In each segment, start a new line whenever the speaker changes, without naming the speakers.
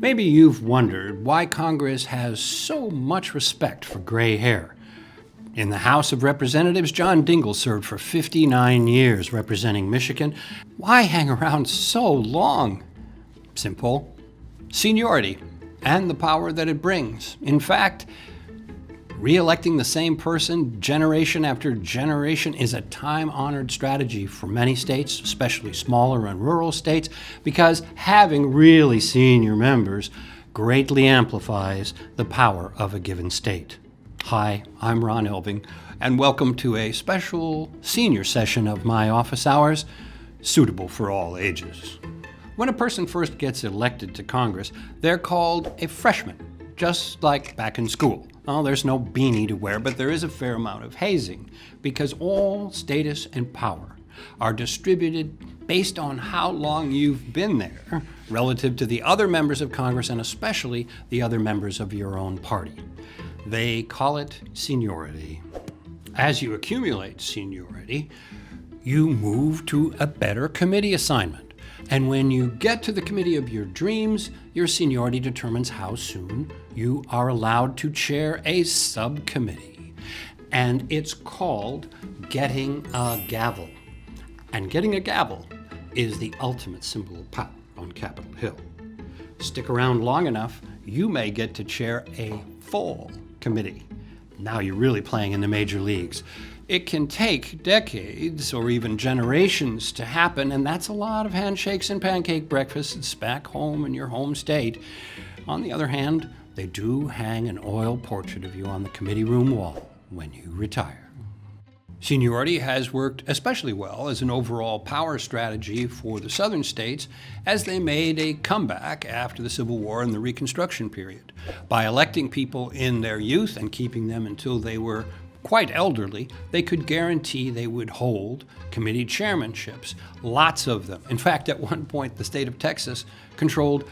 Maybe you've wondered why Congress has so much respect for gray hair. In the House of Representatives, John Dingell served for 59 years representing Michigan. Why hang around so long? Simple. Seniority and the power that it brings. In fact, re-electing the same person generation after generation is a time-honored strategy for many states, especially smaller and rural states, because having really senior members greatly amplifies the power of a given state. Hi, I'm Ron Elving, and welcome to a special senior session of my office hours, suitable for all ages. When a person first gets elected to Congress, they're called a freshman, just like back in school. Oh, there's no beanie to wear, but there is a fair amount of hazing because all status and power are distributed based on how long you've been there relative to the other members of Congress and especially the other members of your own party. They call it seniority. As you accumulate seniority, you move to a better committee assignment. And when you get to the committee of your dreams, your seniority determines how soon you are allowed to chair a subcommittee. And it's called getting a gavel. And getting a gavel is the ultimate symbol of power on Capitol Hill. Stick around long enough, you may get to chair a full committee. Now you're really playing in the major leagues. It can take decades or even generations to happen, and that's a lot of handshakes and pancake breakfasts back home in your home state. On the other hand, they do hang an oil portrait of you on the committee room wall when you retire. Seniority has worked especially well as an overall power strategy for the southern states as they made a comeback after the Civil War and the Reconstruction period. By electing people in their youth and keeping them until they were quite elderly, they could guarantee they would hold committee chairmanships, lots of them. In fact, at one point, the state of Texas controlled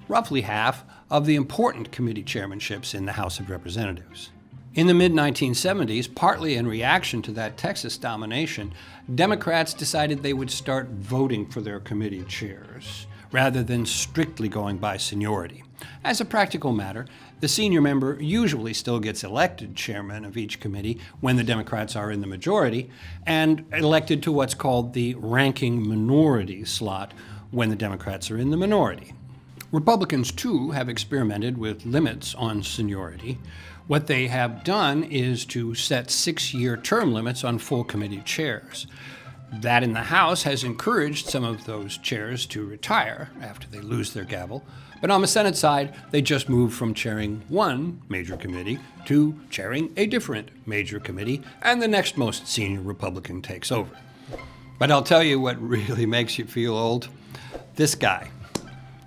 roughly half of the important committee chairmanships in the House of Representatives. In the mid-1970s, partly in reaction to that Texas domination, Democrats decided they would start voting for their committee chairs, rather than strictly going by seniority. As a practical matter, the senior member usually still gets elected chairman of each committee when the Democrats are in the majority, and elected to what's called the ranking minority slot when the Democrats are in the minority. Republicans, too, have experimented with limits on seniority. What they have done is to set 6-year term limits on full committee chairs. That in the House has encouraged some of those chairs to retire after they lose their gavel. But on the Senate side, they just moved from chairing one major committee to chairing a different major committee, and the next most senior Republican takes over. But I'll tell you what really makes you feel old. This guy,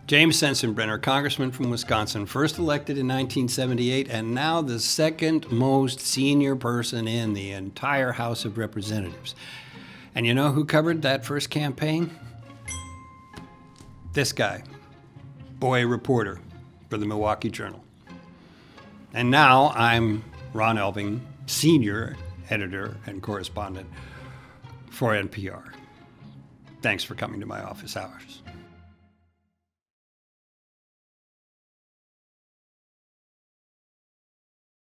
James Sensenbrenner, congressman from Wisconsin, first elected in 1978, and now the second most senior person in the entire House of Representatives. And you know who covered that first campaign? This guy, boy reporter for the Milwaukee Journal. And now I'm Ron Elving, senior editor and correspondent for NPR. Thanks for coming to my office hours.